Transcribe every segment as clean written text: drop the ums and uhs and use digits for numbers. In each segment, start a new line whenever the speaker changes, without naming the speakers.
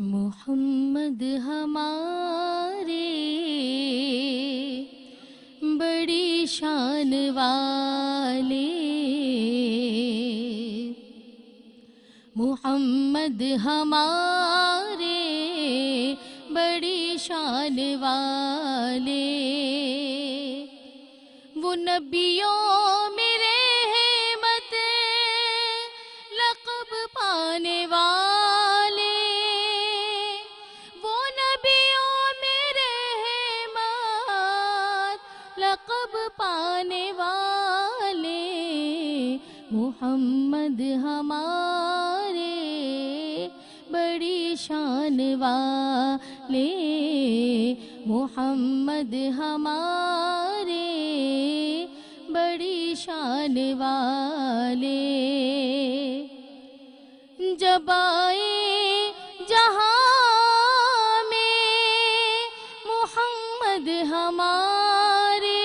محمد ہمارے بڑی شان والے، محمد ہمارے بڑی شان والے، وہ نبیوں میں رحمت لقب پانے والے، وہ نبیوں میں رحمت لقب پانے والے، محمد ہمارے بڑی شان والے، محمد ہمارے بڑی شان والے، جب آئے جہاں میں محمد ہمارے،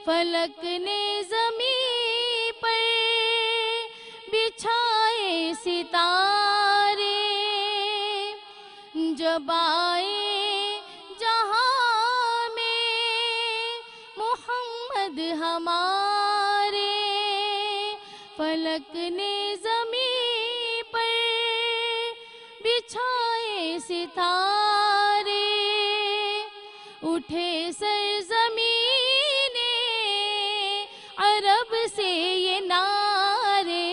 فلک نے زمین پر بچھائے ستارے، جب آئے جہاں میں محمد ہمارے، فلک نے زمین پر بچھائے ستارے، اٹھے سرزمین عرب سے یہ نعرے،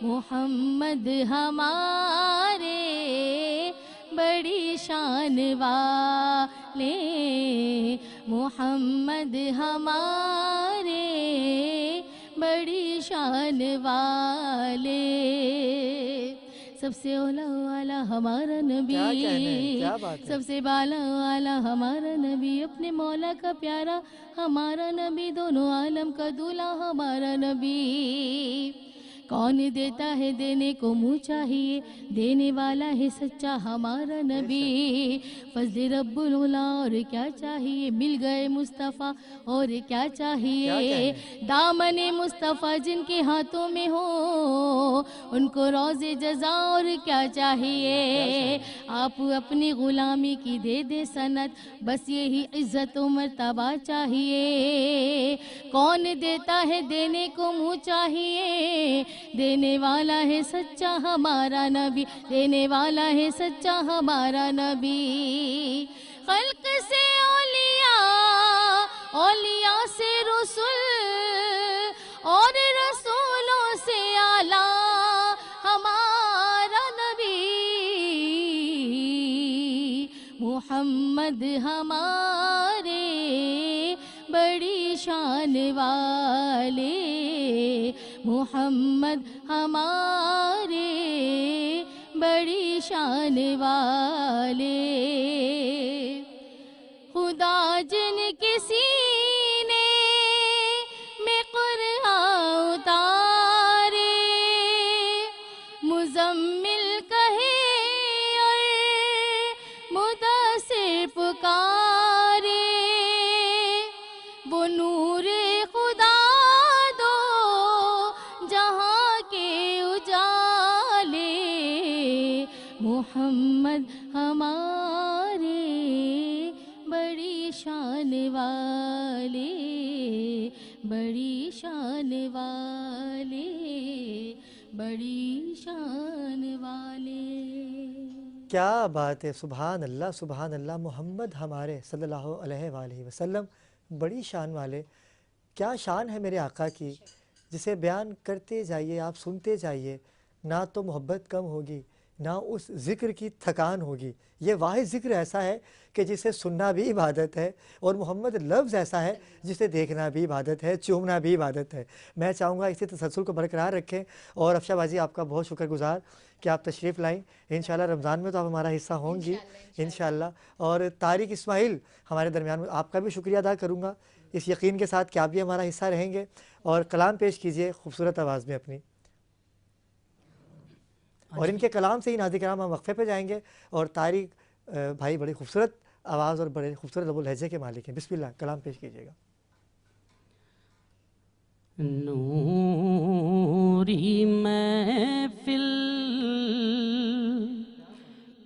محمد ہمارے بڑی شان والے، محمد ہمارے بڑی شان والے، سب سے اولا والا ہمارا نبی،
کیا کہنا ہے، کیا بات ہے۔
سب سے بالا والا ہمارا نبی، اپنے مولا کا پیارا ہمارا نبی، دونوں عالم کا دولہا ہمارا نبی، کون دیتا ہے دینے کو منہ چاہیے، دینے والا ہے سچا ہمارا نبی، فضل رب العلا اور کیا چاہیے، مل گئے مصطفیٰ اور کیا چاہیے، دامن مصطفیٰ جن کے ہاتھوں میں ہو ان کو روز جزا اور کیا چاہیے، آپ اپنی غلامی کی دے دے سند، بس یہی عزت و مرتبہ چاہیے، کون دیتا ہے دینے کو منہ چاہیے، دینے والا ہے سچا ہمارا نبی، دینے والا ہے سچا ہمارا نبی، خلق سے اولیاء، اولیاء سے رسول، اور رسولوں سے اعلیٰ ہمارا نبی، محمد ہمارے بڑی شان والے، محمد ہمارے بڑی شان والے، خدا جن کے سینے میں قرآن اتارے، مزمل کہے اور مدثر پکارے، وہ نور خدا دو جہاں کے اجالے، محمد ہمارے بڑی شان والے، بڑی شان والے، بڑی شان والے۔
کیا بات ہے، سبحان اللہ سبحان اللہ، محمد ہمارے صلی اللہ علیہ وآلہ وسلم بڑی شان والے، کیا شان ہے میرے آقا کی، جسے بیان کرتے جائیے، آپ سنتے جائیے، نہ تو محبت کم ہوگی، نہ اس ذکر کی تھکان ہوگی، یہ واحد ذکر ایسا ہے کہ جسے سننا بھی عبادت ہے، اور محمد لفظ ایسا ہے جسے دیکھنا بھی عبادت ہے، چومنا بھی عبادت ہے۔ میں چاہوں گا اسی تسلسل کو برقرار رکھیں، اور افشا بازی آپ کا بہت شکر گزار کہ آپ تشریف لائیں، انشاءاللہ رمضان میں تو آپ ہمارا حصہ ہوں گی انشاءاللہ، اور طارق اسماعیل ہمارے درمیان میں، آپ کا بھی شکریہ ادا کروں گا اس یقین کے ساتھ کہ آپ بھی ہمارا حصہ رہیں گے، اور کلام پیش کیجئے خوبصورت آواز میں اپنی، اور ان کے کلام سے ہی ناظرین کرام ہم وقفے پہ جائیں گے، اور طارق بھائی بڑی خوبصورت آواز اور بڑے خوبصورت لب و لہجے کے مالک ہیں، بسم اللہ کلام پیش کیجئے گا۔
نوری محفل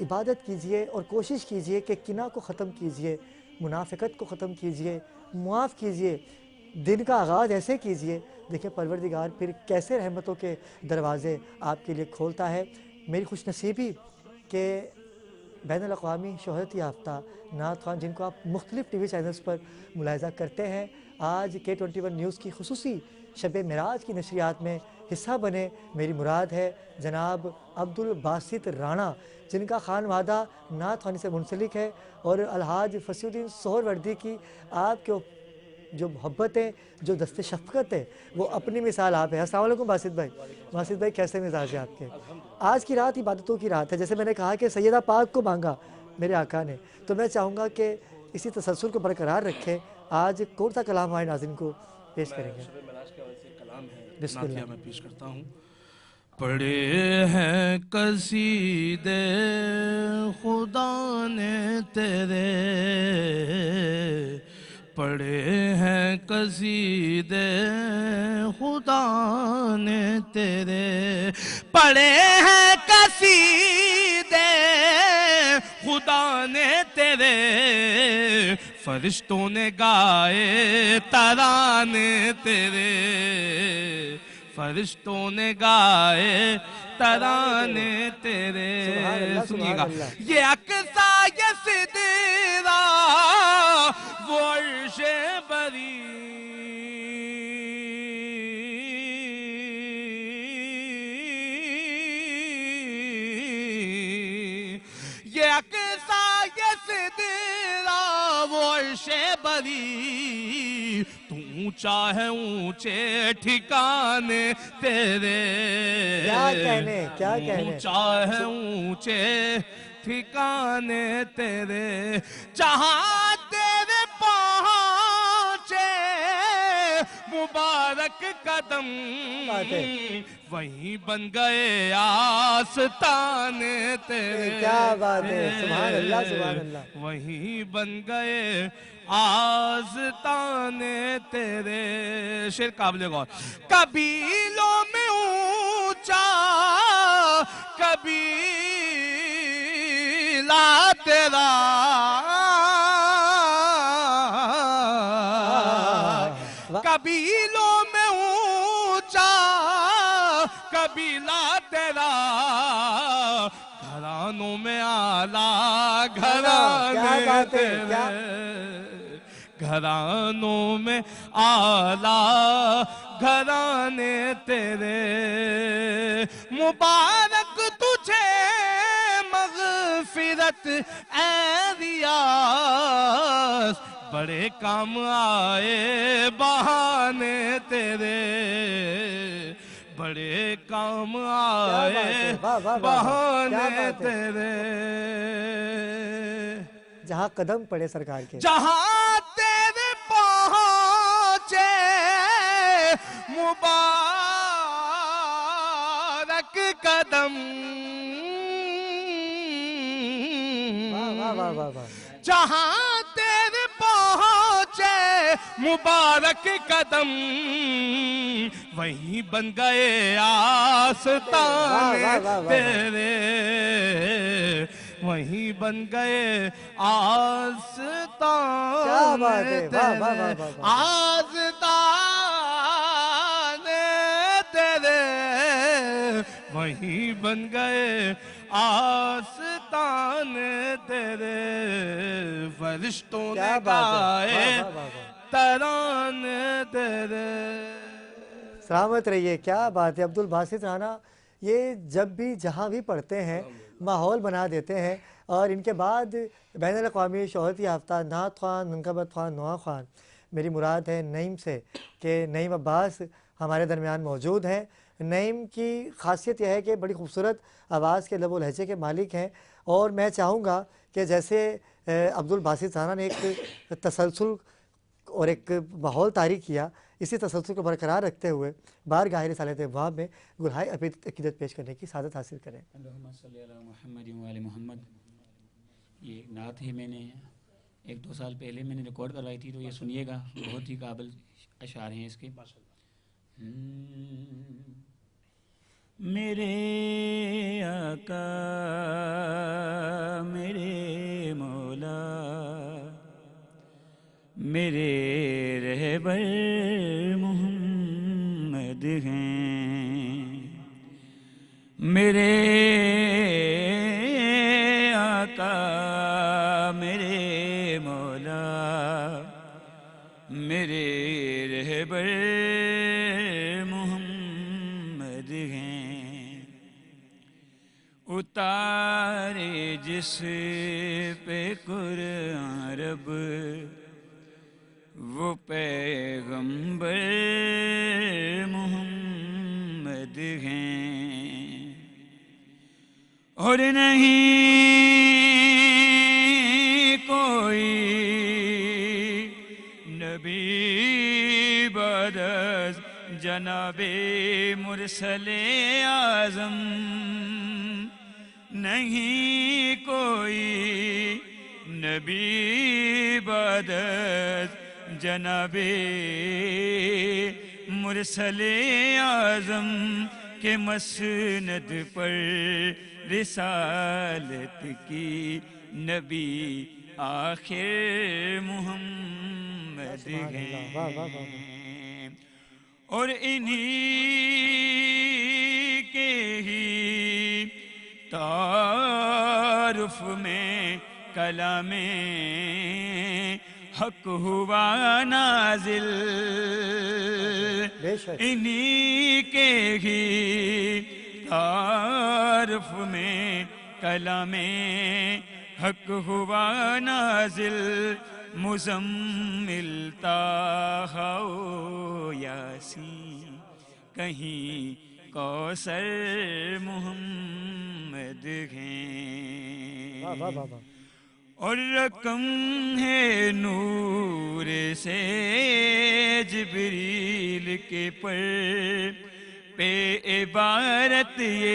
عبادت کیجئے اور کوشش کیجئے کہ کناہ کو ختم کیجئے، منافقت کو ختم کیجئے، معاف کیجئے، دن کا آغاز ایسے کیجئے، دیکھیں پروردگار پھر کیسے رحمتوں کے دروازے آپ کے لیے کھولتا ہے۔ میری خوش نصیبی کہ بین الاقوامی شہرت یافتہ نعت خوان جن کو آپ مختلف ٹی وی چینلز پر ملاحظہ کرتے ہیں، آج K21 نیوز کی خصوصی شب معراج کی نشریات میں حصہ بنے۔ میری مراد ہے جناب عبدالباسط رانا، جن کا خانوادہ نعت خوانی سے منسلک ہے، اور الحاج فصیح الدین سہروردی کی آپ کے جو محبت ہے، جو دست شفقت ہے، وہ اپنی مثال آپ ہے۔ السلام علیکم باسط بھائی۔ باسط بھائی کیسے مزاج ہیں آپ کے؟ آج کی رات عبادتوں کی رات ہے، جیسے میں نے کہا کہ سیدہ پاک کو مانگا میرے آقا نے، تو میں چاہوں گا کہ اسی تسلسل کو برقرار رکھیں۔ آج کون سا کلام ہمارے ناظرین کو پیش کریں گے؟
شب معراج کے حوالے سے ایک کلام ہے،
بسم اللہ۔
نعتیہ میں پیش کرتا ہوں۔ پڑھے ہیں قصیدے خدا نے تیرے، پڑھے ہیں قصیدے خدا نے تیرے، پڑھے ہیں قصیدے خدا نے تیرے، فرشتوں نے گائے ترانے تیرے، فرشتوں نے گائے ترانے تیرے۔
سبحان اللہ،
سنیے
سبحان
گا،
اللہ۔
یہ اقصا یہ سدرا وہ عرش بری، یہ اقصا یہ سدرا وہ عرش بری، تو اونچا ہے اونچے ٹھکانے تیرے،
کیا کہنے، کیا کہنے۔
اونچا ہے اونچے ٹھکانے تیرے، جہاں تیرے پہنچے مبارک قدم،
بات ہے۔
وہیں بن گئے آستان تیرے۔
کیا بات ہے، سبحان اللہ، سبحان اللہ۔
وہیں بن گئے آستان تیرے۔ شعر قابل غور، قبیلوں میں اونچا قبیلہ تیرا، قبیلوں میں اونچا قبیلہ تیرا، گھرانوں میں اعلیٰ گھرانے تیرے، گھرانوں میں اعلیٰ گھرانے تیرے، مبارک تجھے مغفرت اے ریاض، بڑے کام آئے بہانے تیرے، بڑے کام آئے بہانے تیرے،
جہاں قدم پڑے سرکار کے،
جہاں تیرے پہنچے مبارک قدم،
واہ واہ واہ واہ،
جہاں تیرے پہنچے مبارک قدم، وہیں بن گئے آستان تیرے، وہیں بن گئے آستان تیرے، آستان تیرے، وہیں بن گئے آستان تیرے، فرشتوں نے گائے ترانے تیرے۔
سلامت رہیے، کیا بات ہے عبدالباسط رانا، یہ جب بھی جہاں بھی پڑھتے ہیں ماحول بنا دیتے ہیں، اور ان کے بعد بین الاقوامی شہرت یافتہ نعت خوان، منقبت خوان، نواں خوان، میری مراد ہے نعیم سے، کہ نعیم عباس ہمارے درمیان موجود ہیں۔ نعیم کی خاصیت یہ ہے کہ بڑی خوبصورت آواز کے لب و لہجے کے مالک ہیں، اور میں چاہوں گا کہ جیسے عبدالباسط رانا نے ایک تسلسل اور ایک ماحول طاری کیا، اسی تسلسل کو برقرار رکھتے ہوئے بارگاہ رسالت ابواب میں گلہائے عقیدت پیش کرنے کی سعادت حاصل کریں۔
اللہم صلی علی محمد و آل محمد۔ یہ نعت ہے، میں نے 1-2 سال پہلے میں نے ریکارڈ کروائی تھی، تو یہ سنیے گا، بہت ہی قابل اشعار ہیں اس کے۔ میرے آقا میرے مولا میرے رہبر محمد ہیں، میرے آقا میرے مولا میرے رہبر محمد ہیں، اتارے جس پہ قرآن رب وہ پیغمبر محمد ہیں، اور نہیں کوئی نبی بعد از جناب مرسل اعظم، نہیں کوئی نبی بعد از جناب مرسل اعظم کے مسند پر رسالت کی نبی آخر محمد ہیں، اور انہی کے ہی تعارف میں کلام حق ہوا نازل، انہی کے ہی تعارف میں کلام حق ہوا نازل، مزمل طٰہٰ و یاسین کہیں کوثر محمد ہیں، اور رقم ہے نور سے جبریل کے پر پہ عبارت، یہ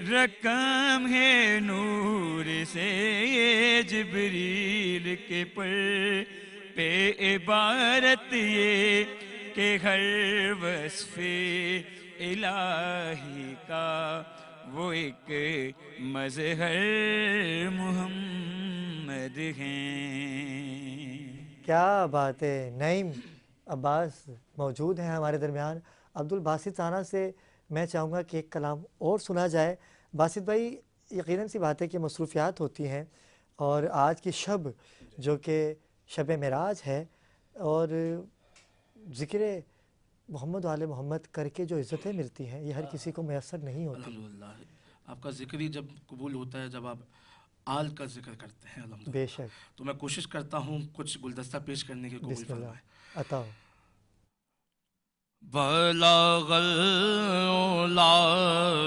رقم ہے نور سے جبریل کے پر پہ عبارت، یہ کہ ہر وصف الہی کا وہ ایک مظہر محمد ہیں۔
کیا بات ہے۔ نعیم عباس موجود ہیں ہمارے درمیان۔ عبدالباسط رانا سے میں چاہوں گا کہ ایک کلام اور سنا جائے۔ باسط بھائی، یقیناً سی بات ہے کہ مصروفیات ہوتی ہیں، اور آج کی شب جو کہ شب معراج ہے، اور ذکر محمد و آل محمد کر کے جو عزتیں ملتی ہیں یہ ہر کسی کو میسر نہیں ہوتی۔
الحمدللہ، آپ کا ذکر ہی جب قبول ہوتا ہے جب آپ آل کا ذکر کرتے ہیں الحمدللہ۔
بے شک۔
تو میں کوشش کرتا ہوں کچھ گلدستہ پیش کرنے کی، قبول
بسم اللہ
فرمائے۔
عطا ہو۔
بلغ العلا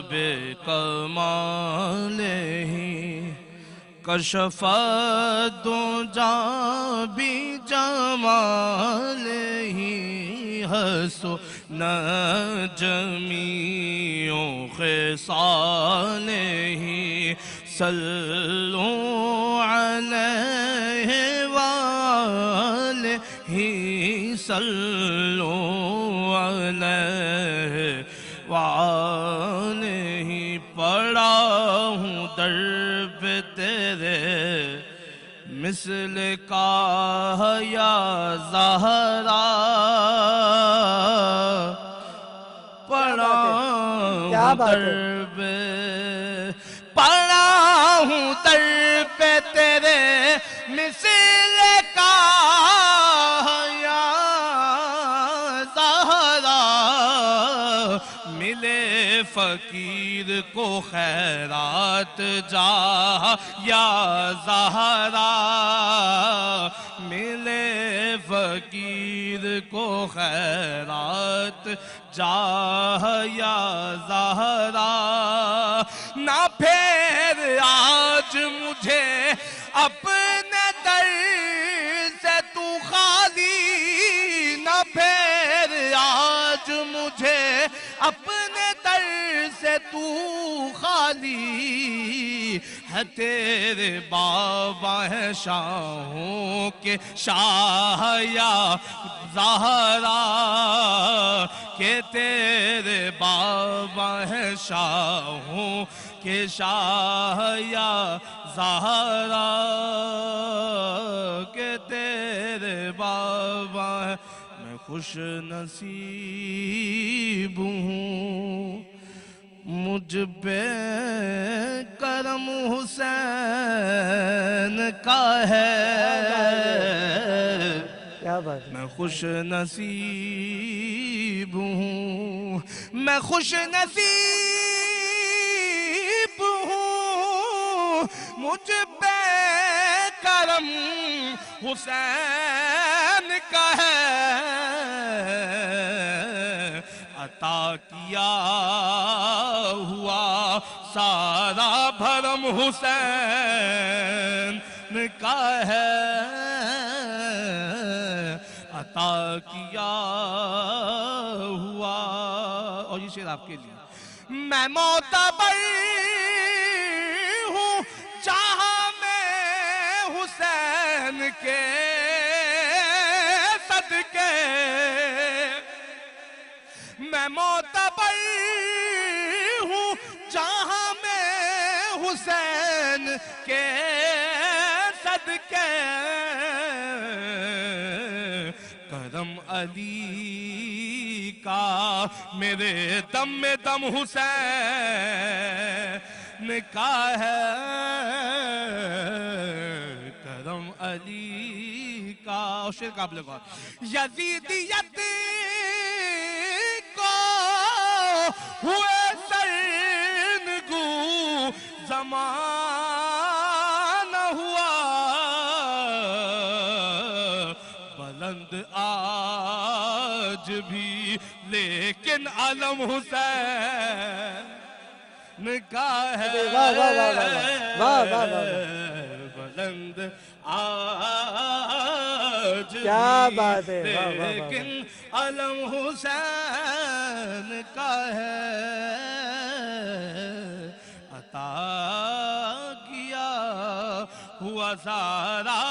بکمالہ کشف الدجی بجمالہ حسن جمیع خصالہ صلوا علیہ وآلہ صلوا علیہ وآلہ، پڑا ہوں در پہ تیرے مثل کا یا زہرا، پڑا ہوں در پہ، پڑا ہوں در پہ تیرے مثل کا یا زہرا، ملے فقیر کو خیرات جا یا زہرا، ملے فقیر کو خیرات جا یا زہرا، نہ پھیر آج مجھے اپنے در سے تو خالی، نہ پھیر آج مجھے اپنے در سے تو خالی، ہے تیرے بابا ہے شاہوں کے شاہ یا زہرا کہ تیرے بابا ہے شاہوں کے شاہ یا زہرا کہ تیرے بابا ہے میں خوش نصیب ہوں مجھ پہ کرم حسین کا ہے
کیا بات ہے
میں خوش نصیب ہوں میں خوش نصیب ہوں مجھ پہ کرم حسین کا ہے عطا کیا ہوا سارا بھرم حسین کا ہے عطا کیا ہوا اور یہ شعر آپ کے لیے میں معتبر ہوں جہاں میں حسین کے صدقے میں معتبر ہوں جہاں میں حسین کے صدقے کرم علی کا میرے دم میں دم حسین کا ہے کرم علی کا شعر قابل غور یزیدیت ہوئے سرنگو زمانہ ہوا بلند آج بھی لیکن علم حسین کا ہے بلند آج
کیا بات ہے
لیکن علم حسین کا ہے عطا کیا ہوا سارا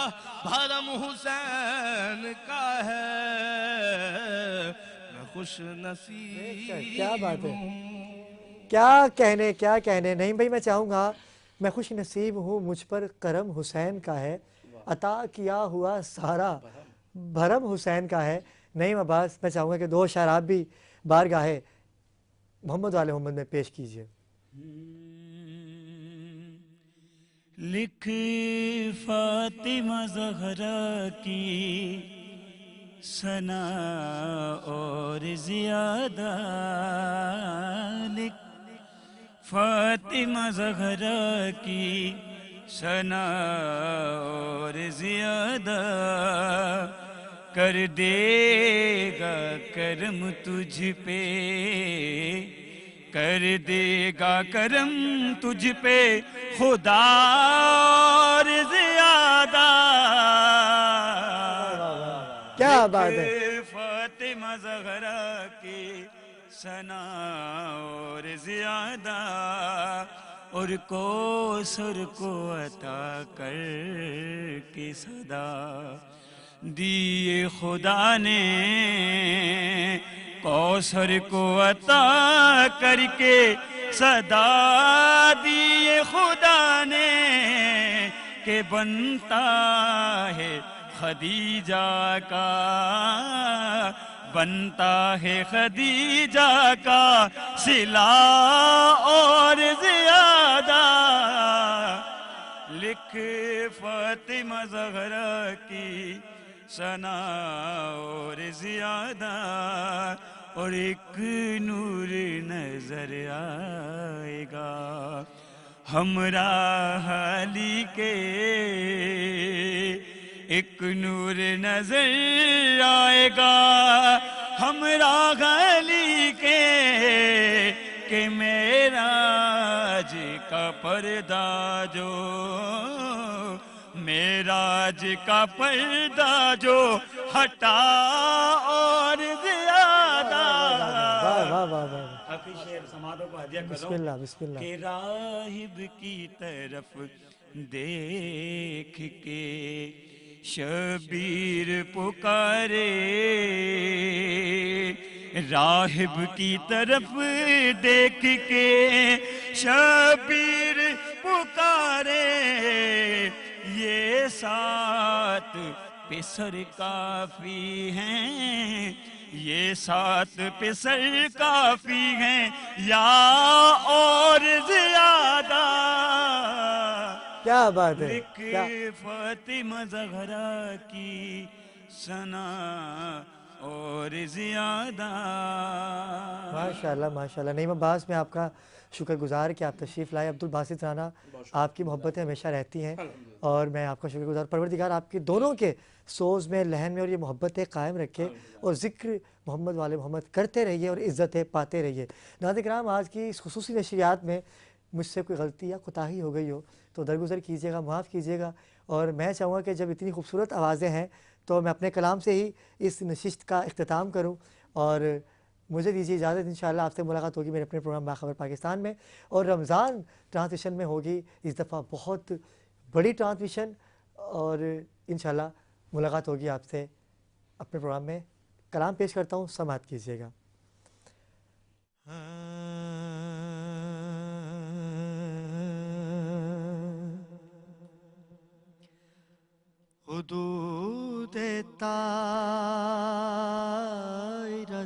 بھرم حسین کا ہے میں خوش نصیب
کیا بات ہے کیا کہنے نہیں بھائی میں چاہوں گا میں خوش نصیب ہوں مجھ پر کرم حسین کا ہے عطا کیا ہوا سارا بھرم حسین کا ہے نہیں عباس میں چاہوں گا کہ دو اشعار آپ بھی بارگاہ محمد والے محمد میں پیش کیجئے
لکھ فاطمہ زہرا کی ثنا اور زیادہ لکھ فاطمہ زہرا کی ثنا اور زیادہ کر دے گا کرم تجھ پہ کر دے گا کرم تجھ پہ خدا اور زیادہ
کیا بات ہے
فاطمہ زہرا کی ثنا اور زیادہ اور کوثر کو عطا کر کے صدا دیے خدا نے کوثر کو عطا کر کے صدا دیے خدا نے کہ بنتا ہے خدیجہ کا بنتا ہے خدیجہ کا صلہ اور زیادہ لکھ فاطمہ زہرا کی ثنا اور زیادہ اور ایک نور نظر آئے گا ہمراہ علی کے ایک نور نظر آئے گا ہمراہ علی کے کہ معراج کا پردہ جو معراج کا پردہ جو ہٹا اور زیادہ
واہ واہ واہ واہ
حق آخری شعر سماعتوں کو ہدیہ کر
بسم اللہ بسم اللہ.
کہ راہب کی طرف دیکھ کے شبیر پکارے، راہب کی طرف دیکھ کے شبیر پکارے، یہ سات پسر کافی ہیں، یہ سات پسر کافی ہیں یا اور زیادہ،
کیا بات ہے،
لکھ
کیا
فاطمہ زہرا کی ثنا اور زیادہ.
ماشاءاللہ ماشاءاللہ. نعیم عباس میں آپ کا شکر گزار کہ آپ تشریف لائے. عبدالباسط رانا آپ کی محبتیں ہمیشہ رہتی ہیں اور میں آپ کا شکر گزار. پروردگار آپ کے دونوں کے سوز میں لہن میں اور یہ محبتیں قائم رکھے اور ذکر محمد والے محمد کرتے رہیے اور عزتیں پاتے رہیے. ناظرین کرام آج کی اس خصوصی نشریات میں مجھ سے کوئی غلطی یا کوتاہی ہو گئی ہو تو درگزر کیجیے گا، معاف کیجیے گا. اور میں چاہوں گا کہ جب اتنی خوبصورت آوازیں ہیں تو میں اپنے کلام سے ہی اس نشست کا اختتام کروں اور مجھے دیجیے اجازت. انشاءاللہ آپ سے ملاقات ہوگی میرے اپنے پروگرام باخبر پاکستان میں، اور رمضان ٹرانسمیشن میں ہوگی اس دفعہ بہت بڑی ٹرانسمیشن، اور انشاءاللہ ملاقات ہوگی آپ سے اپنے پروگرام میں. کلام پیش کرتا ہوں، سماعت کیجیے گا. حدود طائرہ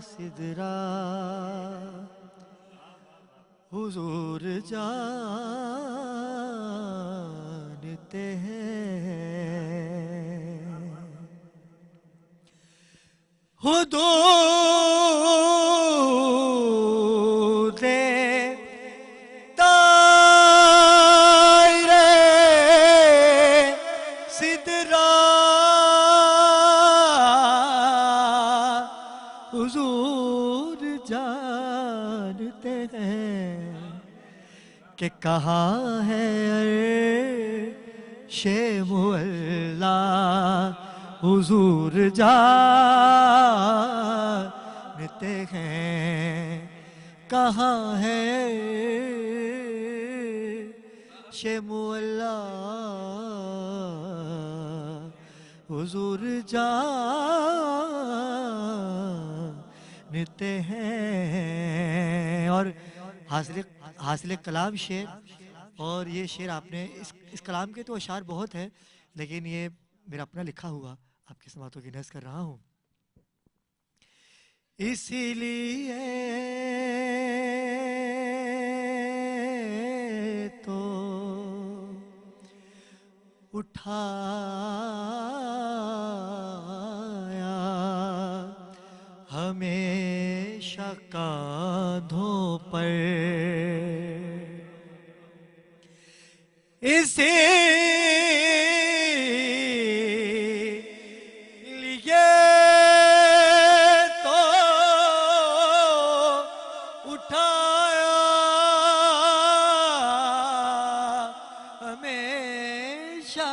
سدرا حضور جانتے ہیں، حدود طائرہ سدرا حضور جانتے ہیں کہ کہاں ہے عرش معلا، حضور جانتے ہیں کہاں ہے عرش معلا، حضور جانتے ہیں. اور حاصل کلام شعر، اور یہ شعر آپ نے اس کلام کے تو اشعار بہت ہیں لیکن یہ میرا اپنا لکھا ہوا آپ کی سماعتوں کی نذر کر رہا ہوں. اسی لیے تو اٹھایا ہمیشہ کاندھوں پر، اسی لیے تو اٹھایا ہمیشہ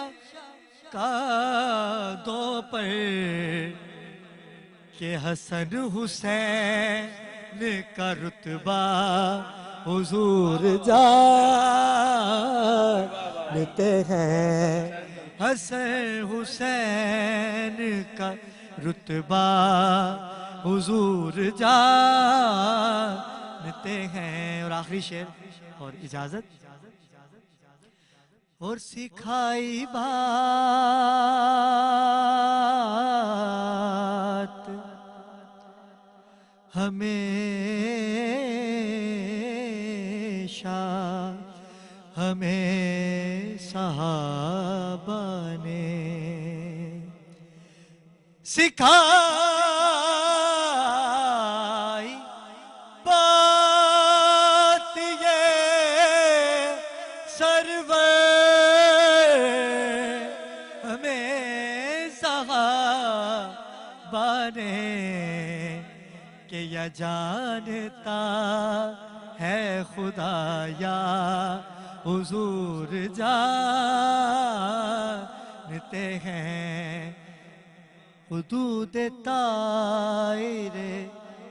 کاندھوں پر کہ حسن حسین کا رتبہ حضور جانتے ہیں، حسن حسین کا رتبہ حضور جانتے ہیں. اور آخری شعر اور اجازت. اور سکھائی بات ہمیشہ ہمیں صحابہ نے سکھائی بات یہ سرور ہمیں صحابہ نے کہ یہ جانتا ہے خدا یا حضور جانتے ہیں، حدود طائر